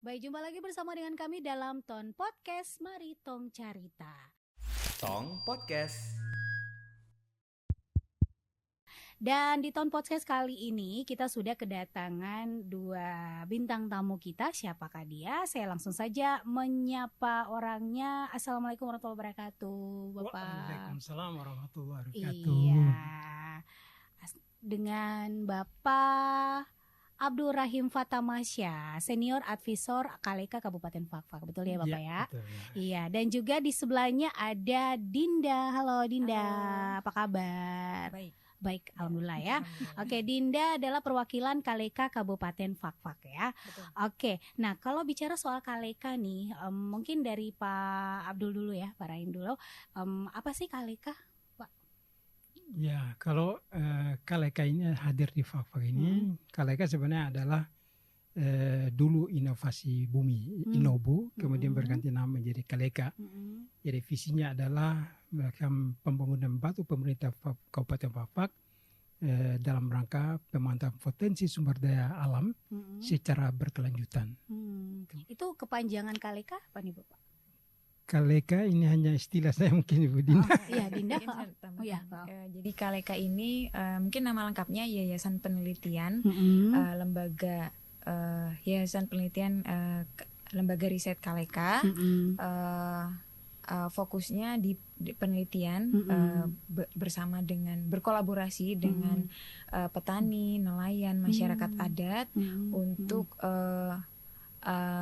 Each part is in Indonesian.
Baik, jumpa lagi bersama dengan kami dalam Ton Podcast. Mari Tong Carita. Tong Podcast. Dan di Ton Podcast kali ini kita sudah kedatangan dua bintang tamu kita. Siapakah dia? Saya langsung saja menyapa orangnya. Assalamualaikum warahmatullahi wabarakatuh, Bapak. Waalaikumsalam warahmatullahi wabarakatuh. Iya. Dengan Bapak Abdul Rahim Fatamasya, Senior Advisor Kaleka Kabupaten Fakfak. Betul ya Bapak ya? Betul, ya. Iya, dan juga di sebelahnya ada Dinda. Halo Dinda, apa kabar? Baik, alhamdulillah ya. Oke, Dinda adalah perwakilan Kaleka Kabupaten Fakfak ya. Betul. Oke, nah kalau bicara soal Kaleka nih, mungkin dari Pak Abdul dulu ya, Pak Rahim dulu. Apa sih Kaleka? Ya, kalau Kaleka ini hadir di Fakfak ini, Kaleka sebenarnya adalah dulu inovasi bumi, Inobu, kemudian berganti nama menjadi Kaleka. Jadi visinya adalah melakukan pembangunan batu pemerintah Kabupaten Fakfak dalam rangka pemantauan potensi sumber daya alam secara berkelanjutan. Itu kepanjangan Kaleka apa nih Bapak? Kaleka ini hanya istilah saya mungkin Ibu Dinda. Iya Dinda. Mungkin saya tambahkan. Oh ya. Jadi Kaleka ini mungkin nama lengkapnya Yayasan Penelitian Lembaga Yayasan Penelitian Lembaga Riset Kaleka. Fokusnya di penelitian bersama dengan berkolaborasi dengan petani, nelayan, masyarakat adat untuk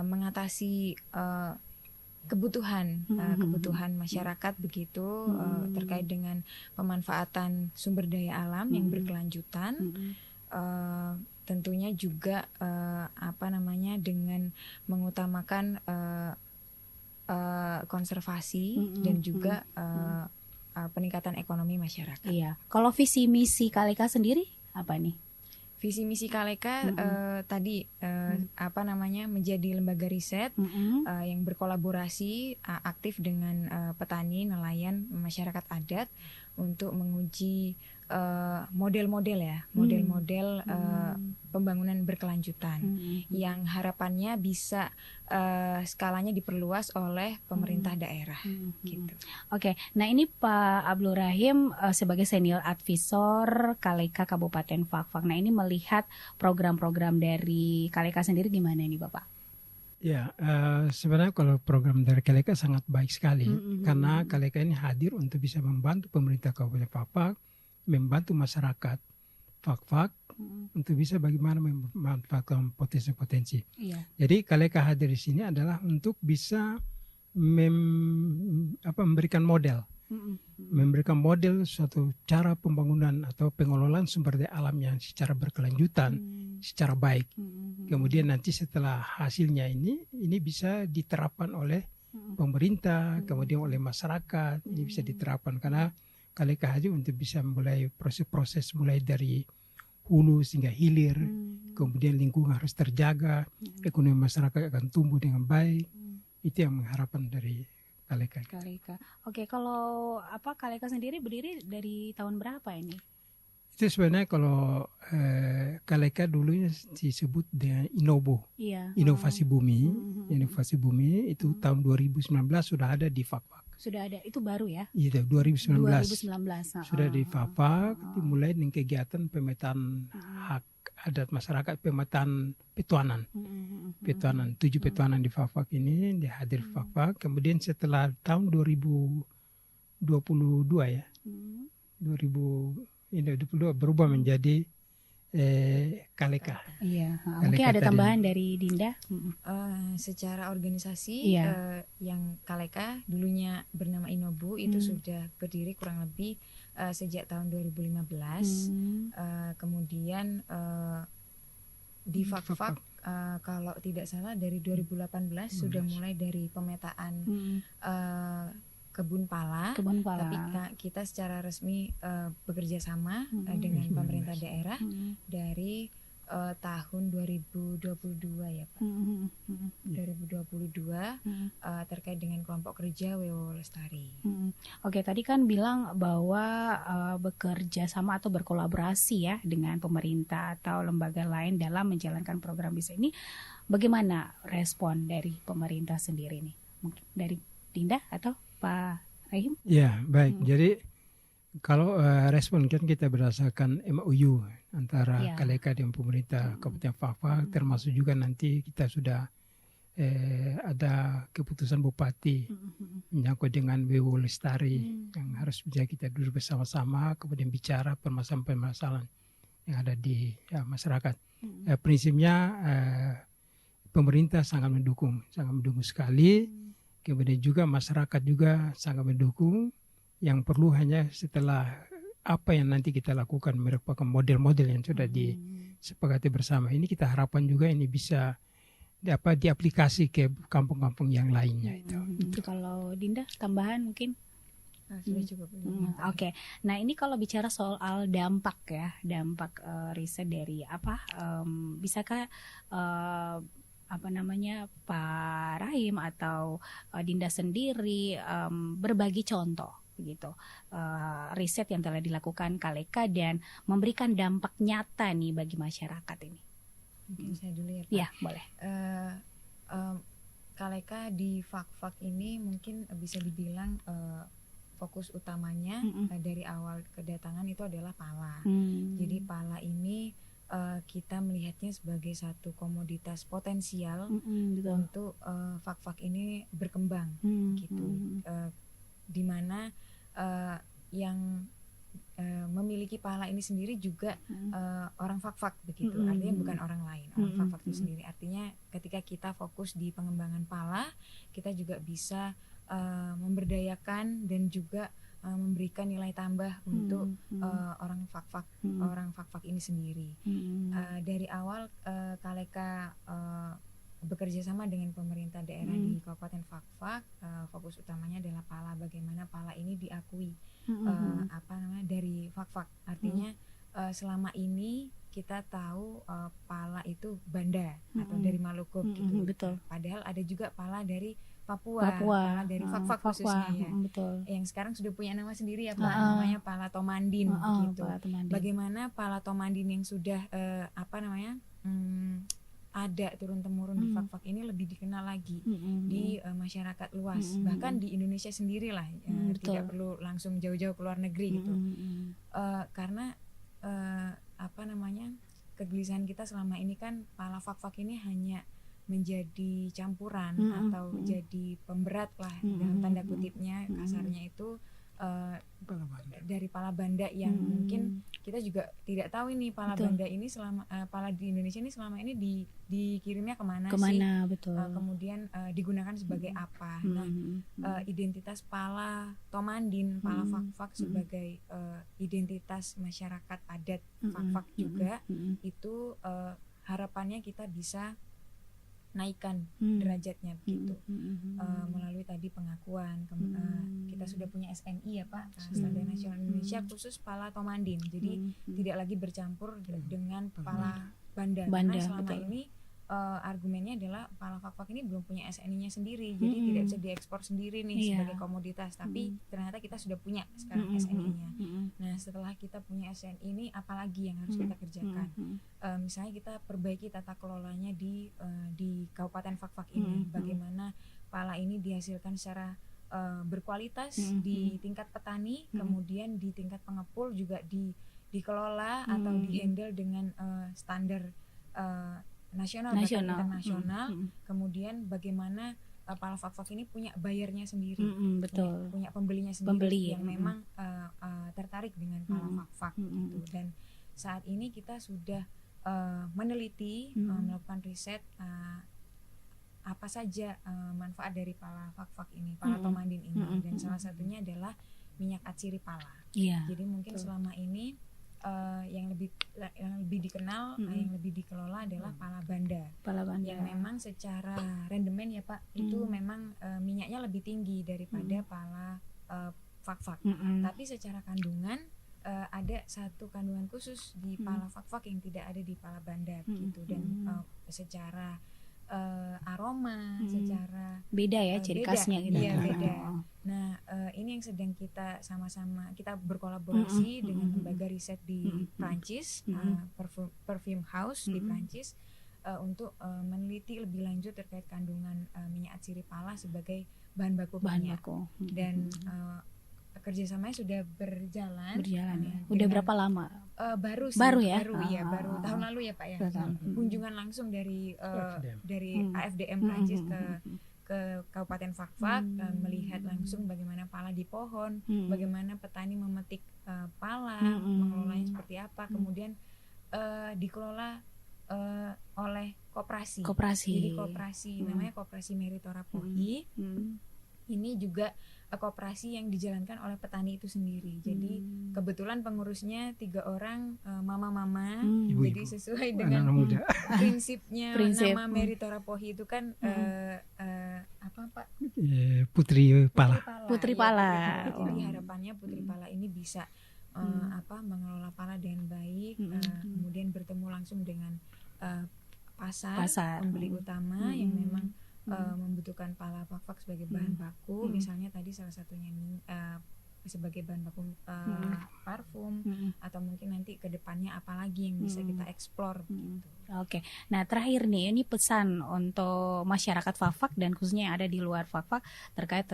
mengatasi kebutuhan masyarakat begitu terkait dengan pemanfaatan sumber daya alam yang berkelanjutan, tentunya juga dengan mengutamakan konservasi dan juga peningkatan ekonomi masyarakat. Iya. Kalau visi misi Kaleka sendiri apa nih? Visi misi Kaleka tadi menjadi lembaga riset yang berkolaborasi aktif dengan petani, nelayan, masyarakat adat untuk menguji model-model pembangunan berkelanjutan yang harapannya bisa skalanya diperluas oleh pemerintah daerah gitu. Oke, nah ini Pak Abdul Rahim sebagai Senior Advisor Kaleka Kabupaten Fakfak. Nah ini melihat program-program dari Kaleka sendiri gimana nih Bapak? Ya, sebenarnya kalau program dari Kaleka sangat baik sekali karena Kaleka ini hadir untuk bisa membantu pemerintah Kabupaten Fakfak, membantu masyarakat Fakfak untuk bisa bagaimana memanfaatkan potensi-potensi. Iya. Jadi Kaleka hadir di sini adalah untuk bisa memberikan model, memberikan model suatu cara pembangunan atau pengelolaan sumber daya alam yang secara berkelanjutan, secara baik. Kemudian nanti setelah hasilnya ini bisa diterapkan oleh pemerintah, kemudian oleh masyarakat, ini bisa diterapkan karena Kaleka hadir untuk bisa mulai proses-proses mulai dari hulu sehingga hilir, kemudian lingkungan harus terjaga, ekonomi masyarakat akan tumbuh dengan baik. Itu yang mengharapkan dari Kaleka. Oke, kalau Kaleka sendiri berdiri dari tahun berapa ini? Itu sebenarnya kalau Kaleka dulunya disebut dengan Inobu, inovasi bumi. Inovasi bumi itu tahun 2019 sudah ada di Fakfak. Sudah ada, itu baru ya? Iya, 2019. Sudah di Fakfak, dimulai dengan kegiatan pemetaan hak adat masyarakat, pemetaan petuanan. 7 petuanan di Fakfak ini dihadir Fakfak. Kemudian setelah tahun 2022 ya, 2022 berubah menjadi Kaleka. Iya, Kaleka mungkin ada tadi. tambahan dari Dinda. Secara organisasi yang Kaleka dulunya bernama Inobu itu sudah berdiri kurang lebih sejak tahun 2015. Kemudian di Fakfak kalau tidak salah dari 2018 sudah mulai dari pemetaan kebun pala. Tapi kita secara resmi bekerja sama dengan pemerintah daerah dari tahun 2022 ya Pak. 2022 terkait dengan kelompok kerja WWO Lestari. Oke, tadi kan bilang bahwa bekerja sama atau berkolaborasi ya dengan pemerintah atau lembaga lain dalam menjalankan program bisa ini. Bagaimana respon dari pemerintah sendiri nih? Mungkin dari Dinda atau Pak Rahim? Ya, baik. Jadi kalau respon kan kita berdasarkan MOU antara KLK dengan pemerintah Kabupaten Fak-Fak, termasuk juga nanti kita sudah ada keputusan Bupati menyangkut dengan WWO Lestari yang harus bisa kita duduk bersama-sama kemudian bicara permasalahan-permasalahan yang ada di masyarakat. Prinsipnya pemerintah sangat mendukung sekali. Kemudian juga masyarakat juga sangat mendukung. Yang perlu hanya setelah apa yang nanti kita lakukan merupakan model-model yang sudah disepakati bersama. Ini kita harapkan juga ini bisa diaplikasi ke kampung-kampung yang lainnya itu. Kalau Dinda tambahan mungkin? Sudah cukup. Oke. Nah ini kalau bicara soal dampak riset dari bisakah Pak Rahim atau Dinda sendiri berbagi contoh begitu riset yang telah dilakukan KLK dan memberikan dampak nyata nih bagi masyarakat ini? Mungkin saya dulu ya Pak. Ya boleh. KLK di Fak-Fak ini mungkin bisa dibilang fokus utamanya dari awal kedatangan itu adalah pala. Jadi pala ini kita melihatnya sebagai satu komoditas potensial untuk Fak-Fak ini berkembang gitu. Di mana yang memiliki pala ini sendiri juga orang Fak-Fak begitu, artinya bukan orang lain, orang Fak-Fak itu sendiri. Artinya ketika kita fokus di pengembangan pala, kita juga bisa memberdayakan dan juga memberikan nilai tambah untuk orang Fak-Fak ini sendiri. Dari awal KLK bekerja sama dengan pemerintah daerah di Kabupaten Fak-Fak, fokus utamanya adalah pala, bagaimana pala ini diakui dari Fak-Fak. Artinya selama ini kita tahu pala itu Banda atau dari Maluku gitu. Betul. Padahal ada juga pala dari Papua. Pala dari Fak-Fak khususnya ya. Betul. Yang sekarang sudah punya nama sendiri ya Pak, namanya pala Tomandin gitu. Bagaimana pala Tomandin yang sudah ada turun-temurun di Fak-Fak ini lebih dikenal lagi di masyarakat luas, bahkan di Indonesia sendiri lah, tidak perlu langsung jauh-jauh ke luar negeri gitu. Karena kegelisahan kita selama ini kan pala Fak-Fak ini hanya menjadi campuran atau jadi pemberat lah dalam tanda kutipnya, kasarnya itu dari pala Banda yang mungkin kita juga tidak tahu ini pala Banda ini pala di Indonesia ini selama ini dikirimnya kemana sih? Betul. Kemudian digunakan sebagai apa? Nah, identitas pala Tomandin, pala Fak-Fak sebagai identitas masyarakat adat Fak-Fak juga itu harapannya kita bisa naikkan derajatnya begitu melalui tadi pengakuan kita sudah punya SNI ya Pak, Standar Nasional Indonesia khusus pala Tomandin, jadi tidak lagi bercampur dengan pala Banda karena selama ini argumennya adalah pala Fak-Fak ini belum punya SNI-nya sendiri, jadi tidak bisa diekspor sendiri nih sebagai komoditas, tapi ternyata kita sudah punya sekarang SNI-nya. Nah setelah kita punya SNI ini apalagi yang harus kita kerjakan? Misalnya kita perbaiki tata kelolanya di Kabupaten Fak-Fak ini, bagaimana pala ini dihasilkan secara berkualitas di tingkat petani, kemudian di tingkat pengepul juga dikelola atau dihandle dengan standar nasional bahkan internasional. Kemudian bagaimana pala Fak-Fak ini punya buyernya sendiri, punya pembelinya sendiri yang memang tertarik dengan pala Fak-Fak gitu. Dan saat ini kita sudah meneliti, melakukan riset apa saja manfaat dari pala Fak-Fak ini, pala Tomandin ini, dan salah satunya adalah minyak atsiri pala. Jadi mungkin selama ini yang lebih dikenal, yang lebih dikelola adalah pala Banda, yang memang secara rendemen ya Pak, itu memang minyaknya lebih tinggi daripada pala Fak-Fak. Tapi secara kandungan ada satu kandungan khusus di pala Fak-Fak yang tidak ada di pala Banda gitu. Dan secara aroma aroma, secara beda ya ciri beda. khasnya gitu. Iya, beda. Nah, ini yang sedang kita sama-sama kita berkolaborasi dengan lembaga riset di Prancis, Perfume House di Prancis, untuk meneliti lebih lanjut terkait kandungan minyak atsiri pala sebagai bahan baku minyak. Dan kerjasamanya sudah berjalan ya. Udah berapa lama? Baru ya? Baru tahun lalu ya Pak ya. Kunjungan langsung dari AFDM Prancis ke Kabupaten Fakfak, melihat langsung bagaimana pala di pohon, bagaimana petani memetik pala, mengelolanya seperti apa, kemudian dikelola oleh koperasi. Jadi koperasi namanya Koperasi Meritora Pohi. Ini juga koperasi yang dijalankan oleh petani itu sendiri. Jadi kebetulan pengurusnya 3 orang mama-mama. Jadi sesuai dengan prinsipnya nama Meritora Pohi itu kan apa Pak? Putri Pala. Putri Pala. Jadi harapannya Putri Pala ini bisa mengelola pala dengan baik, kemudian bertemu langsung dengan pasar. Pembeli utama yang memang membutuhkan pala Fakfak sebagai bahan baku, misalnya tadi salah satunya sebagai bahan baku parfum, atau mungkin nanti ke depannya apalagi yang bisa kita eksplor gitu. Oke. Nah, terakhir nih, ini pesan untuk masyarakat Fakfak dan khususnya yang ada di luar Fakfak terkait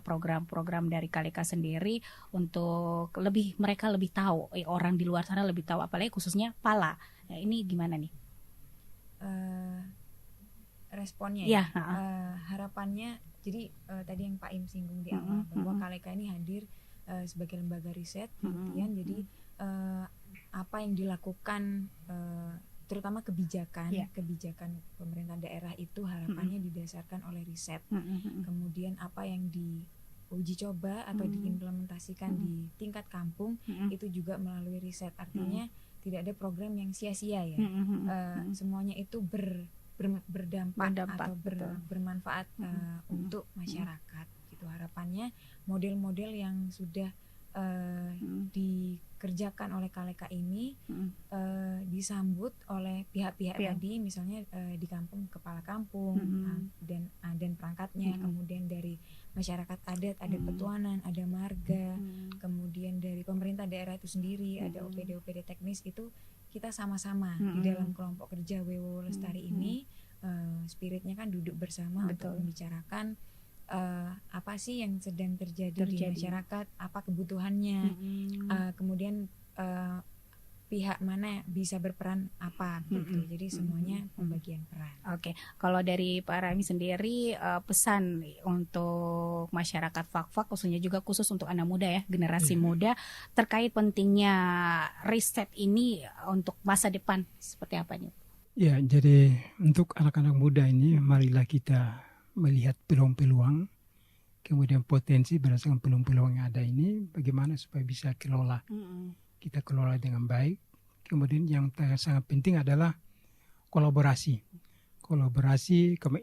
program-program dari Kaleka sendiri untuk mereka lebih tahu, orang di luar sana lebih tahu, apalagi khususnya pala. Nah, ini gimana nih? Responnya ya. Harapannya jadi tadi yang Pak Im singgung di awal bahwa Kaleka ini hadir sebagai lembaga riset penelitian. Jadi apa yang dilakukan terutama kebijakan pemerintah daerah itu harapannya didasarkan oleh riset. Kemudian apa yang diuji coba atau diimplementasikan di tingkat kampung itu juga melalui riset. Artinya tidak ada program yang sia-sia ya. Semuanya itu berdampak atau bermanfaat untuk masyarakat gitu. Harapannya model-model yang sudah dikerjakan oleh Kaleka ini disambut oleh pihak-pihak tadi, misalnya di kampung, kepala kampung dan perangkatnya, kemudian dari masyarakat adat, ada petuanan, ada marga, kemudian dari pemerintah daerah itu sendiri, ada OPD teknis. Itu kita sama-sama di dalam kelompok kerja WWO Lestari ini, spiritnya kan duduk bersama untuk membicarakan apa sih yang sedang terjadi di masyarakat, apa kebutuhannya, kemudian pihak mana bisa berperan apa gitu. Jadi semuanya pembagian peran. Oke. Kalau dari Pak Rami sendiri, pesan untuk masyarakat Fakfak, khususnya juga khusus untuk anak muda ya, generasi muda, terkait pentingnya riset ini untuk masa depan seperti apa nih? Ya, jadi untuk anak-anak muda ini, marilah kita melihat peluang-peluang, kemudian potensi berdasarkan peluang-peluang yang ada ini, bagaimana supaya bisa kita kelola dengan baik. Kemudian yang sangat penting adalah kolaborasi,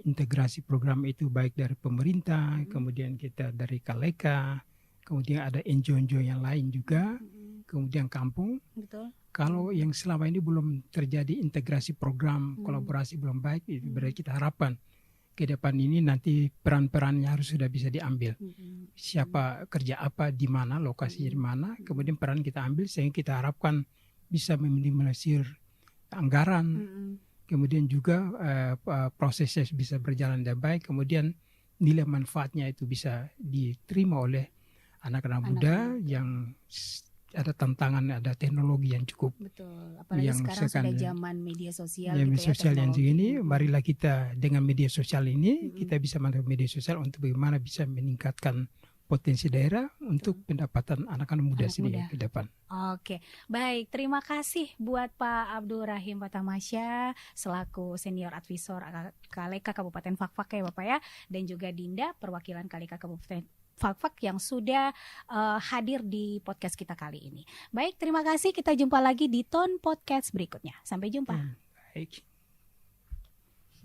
integrasi program itu baik dari pemerintah, kemudian kita dari Kaleka, kemudian ada NGO yang lain juga, kemudian kampung. Betul. Kalau yang selama ini belum terjadi integrasi program, kolaborasi belum baik, itu berarti kita harapkan ke depan ini nanti peran-perannya harus sudah bisa diambil. Siapa kerja apa, di mana, lokasinya di mana, kemudian peran kita ambil sehingga kita harapkan bisa meminimalisir anggaran, kemudian juga prosesnya bisa berjalan dengan baik, kemudian nilai manfaatnya itu bisa diterima oleh anak-anak muda yang ada tantangan, ada teknologi yang cukup. Betul. Apalagi yang sekarang sudah zaman media sosial gitu ya. Sosial yang segini, marilah kita dengan media sosial ini, kita bisa manfaatkan media sosial untuk bagaimana bisa meningkatkan potensi daerah untuk pendapatan anak-anak muda sendiri ke depan. Oke, baik. Terima kasih buat Pak Abdul Rahim Patamasya selaku senior advisor Kaleka Kabupaten Fakfak ya Bapak ya, dan juga Dinda perwakilan Kaleka Kabupaten Fakfak yang sudah hadir di podcast kita kali ini. Baik, terima kasih. Kita jumpa lagi di Tone Podcast berikutnya. Sampai jumpa. Baik.